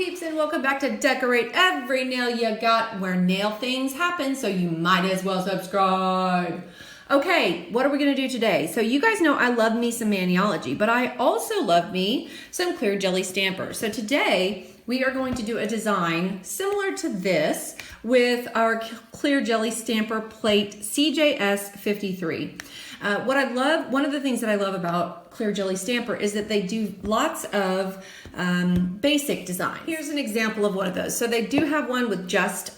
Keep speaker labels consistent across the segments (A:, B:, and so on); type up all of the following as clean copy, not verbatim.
A: peeps, and welcome back to Decorate Every Nail You Got, where nail things happen, so you might as well subscribe. Okay, what are we gonna do today? So you guys know I love me some Maniology, but I also love me some clear jelly stamper. So today we are going to do a design similar to this with our clear jelly stamper plate CJS 53. One of the things that I love about clear jelly stamper is that they do lots of basic design. Here's an example of one of those. So they do have one with just,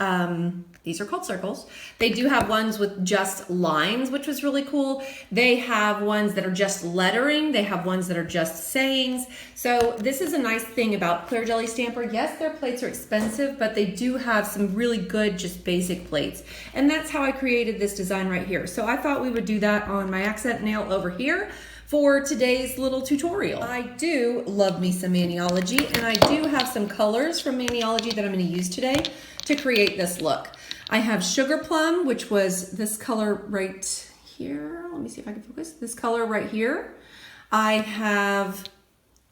A: these are called circles. They do have ones with just lines, which was really cool. They have ones that are just lettering. They have ones that are just sayings. So this is a nice thing about clear jelly stamper. Yes, their plates are expensive, but they do have some really good, just basic plates. And that's how I created this design right here. So I thought we would do that on my accent nail over here for today's little tutorial. I do love me some Maniology, and I do have some colors from Maniology that I'm going to use today to create this look. I have Sugar Plum, which was this color right here. Let me see if I can focus. This color right here. I have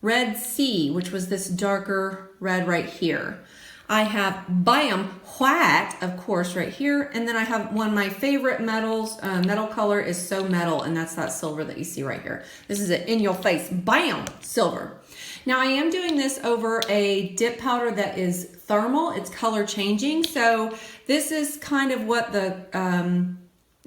A: Red Sea, which was this darker red right here. I have Bam White, of course, right here. And then I have one of my favorite metals. Metal color is So Metal, and that's that silver that you see right here. This is an in-your-face, bam, silver. Now I am doing this over a dip powder that is thermal. It's color changing. So this is kind of what the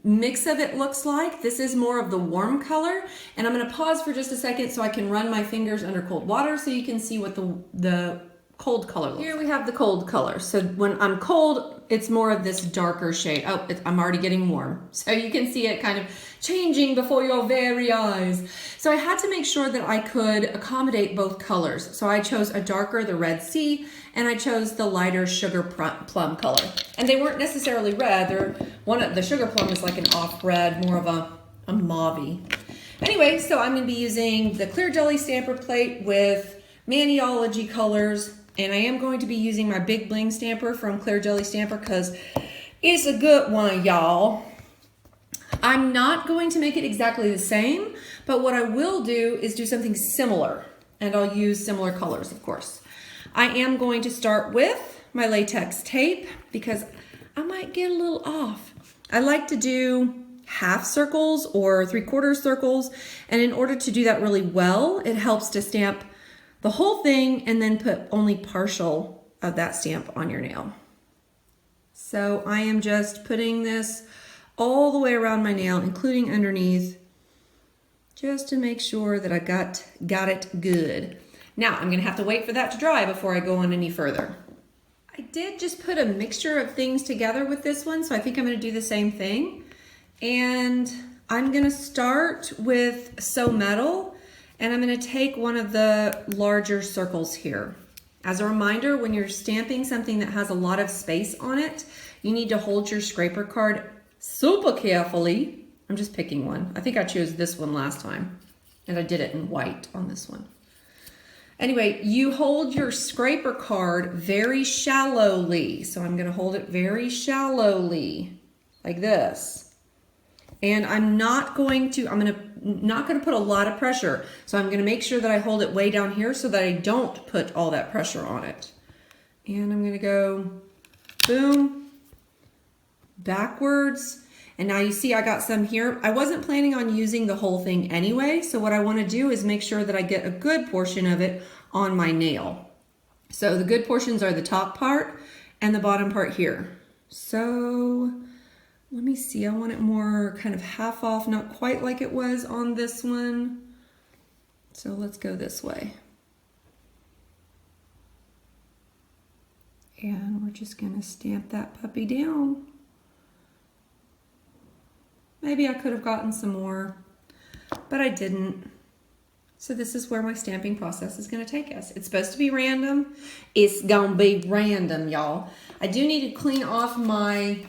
A: mix of it looks like. This is more of the warm color. And I'm gonna pause for just a second so I can run my fingers under cold water so you can see what the cold color looks like. Here we have the cold color. So when I'm cold, it's more of this darker shade. Oh, I'm already getting warm. So you can see it kind of changing before your very eyes. So I had to make sure that I could accommodate both colors. So I chose a darker, the Red Sea, and I chose the lighter Sugar Plum color. And they weren't necessarily red. The Sugar Plum is like an off red, more of a mauve-y. Anyway, so I'm gonna be using the clear jelly stamper plate with Maniology colors, and I am going to be using my big bling stamper from Clear Jelly Stamper because it's a good one, y'all. I'm not going to make it exactly the same, but what I will do is do something similar, and I'll use similar colors, of course. I am going to start with my latex tape because I might get a little off. I like to do half circles or 3/4 circles, and in order to do that really well, it helps to stamp the whole thing and then put only partial of that stamp on your nail. So I am just putting this all the way around my nail, including underneath, just to make sure that I got it good. Now I'm gonna have to wait for that to dry before I go on any further. I did just put a mixture of things together with this one, so I think I'm gonna do the same thing. And I'm gonna start with So Metal, and I'm gonna take one of the larger circles here. As a reminder, when you're stamping something that has a lot of space on it, you need to hold your scraper card super carefully. I'm just picking one. I think I chose this one last time, and I did it in white on this one. Anyway, you hold your scraper card very shallowly. So I'm gonna hold it very shallowly, like this. And I'm not gonna put a lot of pressure. So I'm gonna make sure that I hold it way down here so that I don't put all that pressure on it. And I'm gonna go boom, backwards. And now you see I got some here. I wasn't planning on using the whole thing anyway. So what I wanna do is make sure that I get a good portion of it on my nail. So the good portions are the top part and the bottom part here. So let me see, I want it more kind of half off, not quite like it was on this one. So let's go this way. And we're just gonna stamp that puppy down. Maybe I could have gotten some more, but I didn't. So this is where my stamping process is gonna take us. It's supposed to be random. It's gonna be random, y'all. I do need to clean off my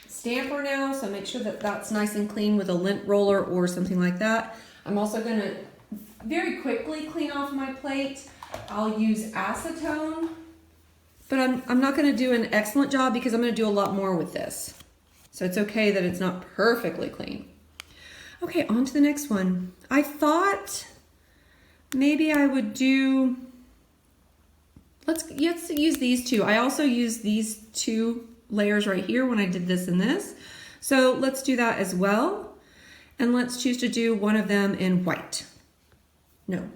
A: stamper now, so make sure that that's nice and clean with a lint roller or something like that. I'm also gonna very quickly clean off my plate. I'll use acetone, but I'm not gonna do an excellent job because I'm gonna do a lot more with this. So it's okay that it's not perfectly clean. Okay, on to the next one. I thought maybe I would do let's use these two. I also used these two layers right here when I did this and this. So let's do that as well. And let's choose to do one of them in white. No,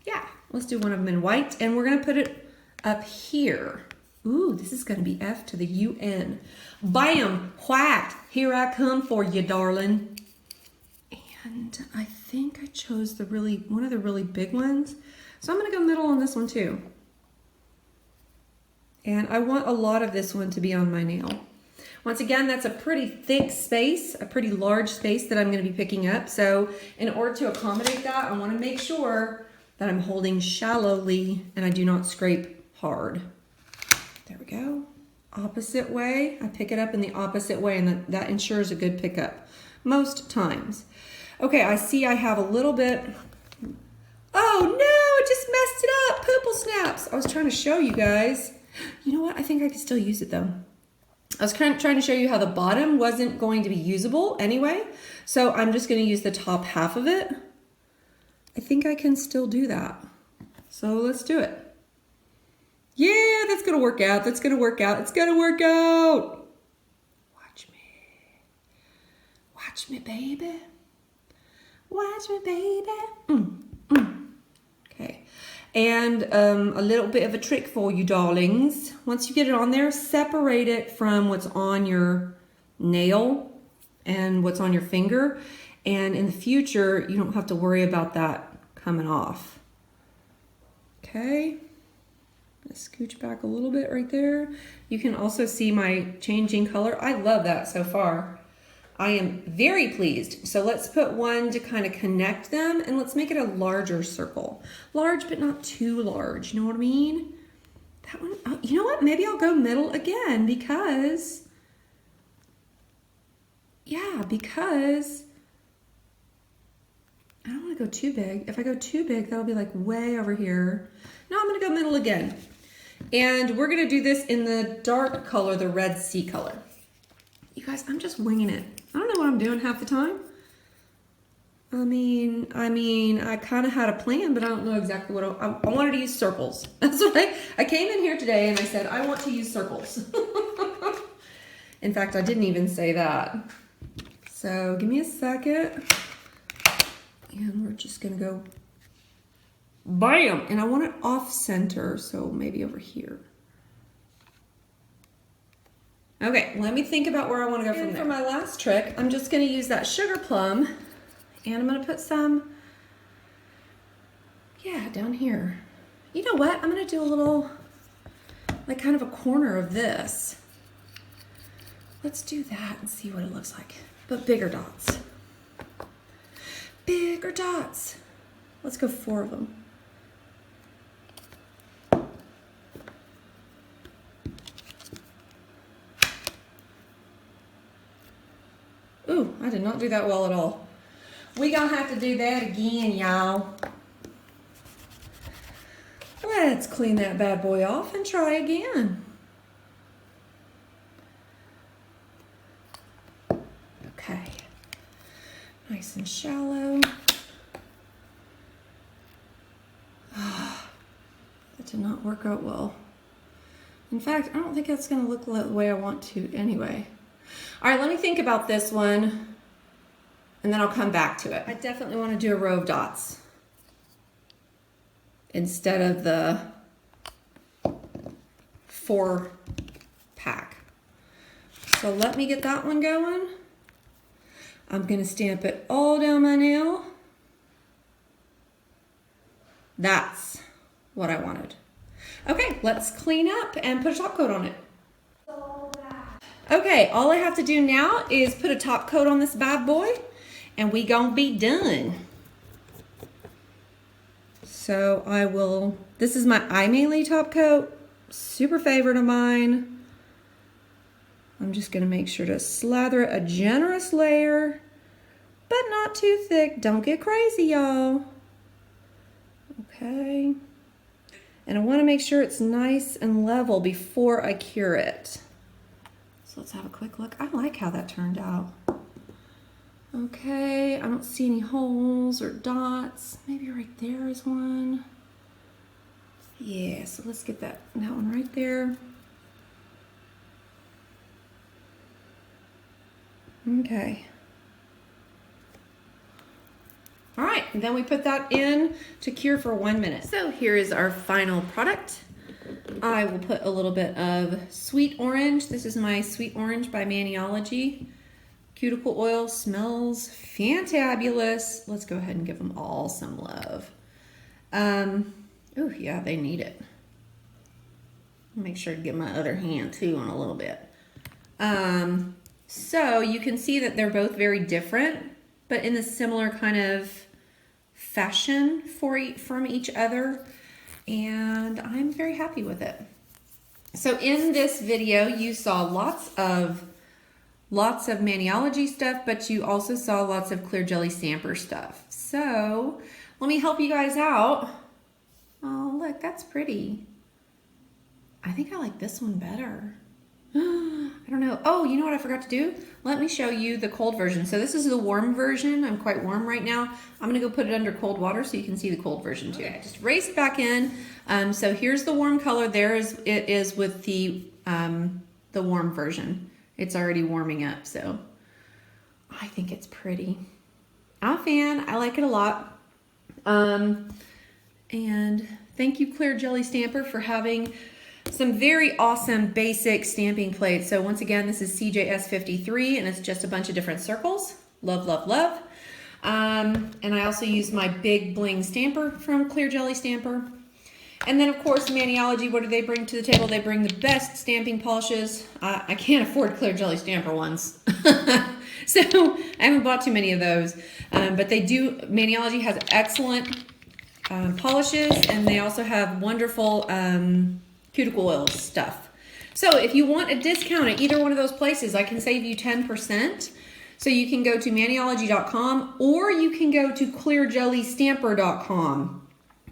A: yeah, let's do one of them in white. And we're gonna put it up here. Ooh, this is gonna be F to the UN. Bam, whacked. Here I come for you, darling. And I think I chose one of the really big ones. So I'm gonna go middle on this one too. And I want a lot of this one to be on my nail. Once again, that's a pretty thick space, a pretty large space that I'm gonna be picking up. So in order to accommodate that, I wanna make sure that I'm holding shallowly and I do not scrape hard. There we go. Opposite way, I pick it up in the opposite way, and that ensures a good pickup most times. Okay, I see I have a little bit. Oh no, it just messed it up. Poople snaps. I was trying to show you guys. You know what? I think I can still use it though. I was trying to show you how the bottom wasn't going to be usable anyway. So I'm just going to use the top half of it. I think I can still do that. So let's do it. Yeah, that's going to work out. That's going to work out. It's going to work out. Watch me. Watch me, baby. Watch me, baby. Okay. And a little bit of a trick for you, darlings. Once you get it on there, separate it from what's on your nail and what's on your finger. And in the future, you don't have to worry about that coming off. Okay. Scooch back a little bit right there. You can also see my changing color. I love that so far. I am very pleased. So let's put one to kind of connect them, and let's make it a larger circle. Large, but not too large. You know what I mean? That one, oh, you know what? Maybe I'll go middle again because, yeah, because I don't want to go too big. If I go too big, that'll be like way over here. No, I'm going to go middle again. And we're going to do this in the dark color, the Red Sea color. You guys, I'm just winging it. I don't know what I'm doing half the time. I mean, I kind of had a plan, but I don't know exactly what I wanted to use circles. That's what I came in here today and I said, I want to use circles. In fact, I didn't even say that. So give me a second. And we're just going to go bam. And I want it off center, so maybe over here. Okay, let me think about where I want to go from there. For my last trick, I'm just going to use that sugar plum, and I'm going to put some, yeah, down here. You know what? I'm going to do a little, like kind of a corner of this. Let's do that and see what it looks like, but bigger dots. Bigger dots. Let's go 4 of them. Ooh, I did not do that well at all. We gonna have to do that again, y'all. Let's clean that bad boy off and try again. Okay. Nice and shallow. That did not work out well. In fact, I don't think that's gonna look the way I want to anyway. All right, let me think about this one and then I'll come back to it. I definitely want to do a row of dots instead of the 4-pack. So let me get that one going. I'm going to stamp it all down my nail. That's what I wanted. Okay, let's clean up and put a top coat on it. Okay, all I have to do now is put a top coat on this bad boy and we gonna be done. So I will, this is my iManely top coat, super favorite of mine. I'm just gonna make sure to slather a generous layer, but not too thick. Don't get crazy, y'all. Okay. And I wanna make sure it's nice and level before I cure it. So let's have a quick look. I like how that turned out. Okay, I don't see any holes or dots. Maybe right there is one. Yeah, so let's get that one right there. Okay. All right, and then we put that in to cure for 1 minute. So here is our final product. I will put a little bit of sweet orange. This is my sweet orange by Maniology. Cuticle oil smells fantabulous. Let's go ahead and give them all some love. Oh yeah, they need it. Make sure to get my other hand too on a little bit. So you can see that they're both very different, but in a similar kind of fashion from each other. And I'm very happy with it. So in this video, you saw lots of Maniology stuff, but you also saw lots of Clear Jelly Stamper stuff. So let me help you guys out. Oh, look, that's pretty. I think I like this one better. I don't know. Oh, you know what I forgot to do? Let me show you the cold version. So this is the warm version. I'm quite warm right now. I'm gonna go put it under cold water so you can see the cold version too. Okay, just raced back in. So here's the warm color. It is with the warm version. It's already warming up, so I think it's pretty. I'm a fan. I like it a lot. And thank you, Clear Jelly Stamper, for having some very awesome basic stamping plates. So once again, this is CJS53, and it's just a bunch of different circles. Love, love, love. And I also use my big bling stamper from Clear Jelly Stamper. And then, of course, Maniology, what do they bring to the table? They bring the best stamping polishes. I can't afford Clear Jelly Stamper ones. So I haven't bought too many of those. But they do, Maniology has excellent polishes, and they also have wonderful cuticle oil stuff. So if you want a discount at either one of those places, I can save you 10%. So you can go to maniology.com or you can go to clearjellystamper.com.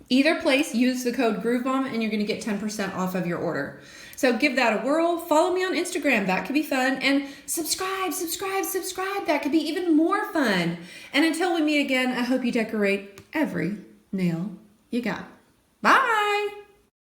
A: Either place, use the code GrooveBomb and you're gonna get 10% off of your order. So give that a whirl. Follow me on Instagram, that could be fun. And subscribe, subscribe, subscribe, that could be even more fun. And until we meet again, I hope you decorate every nail you got.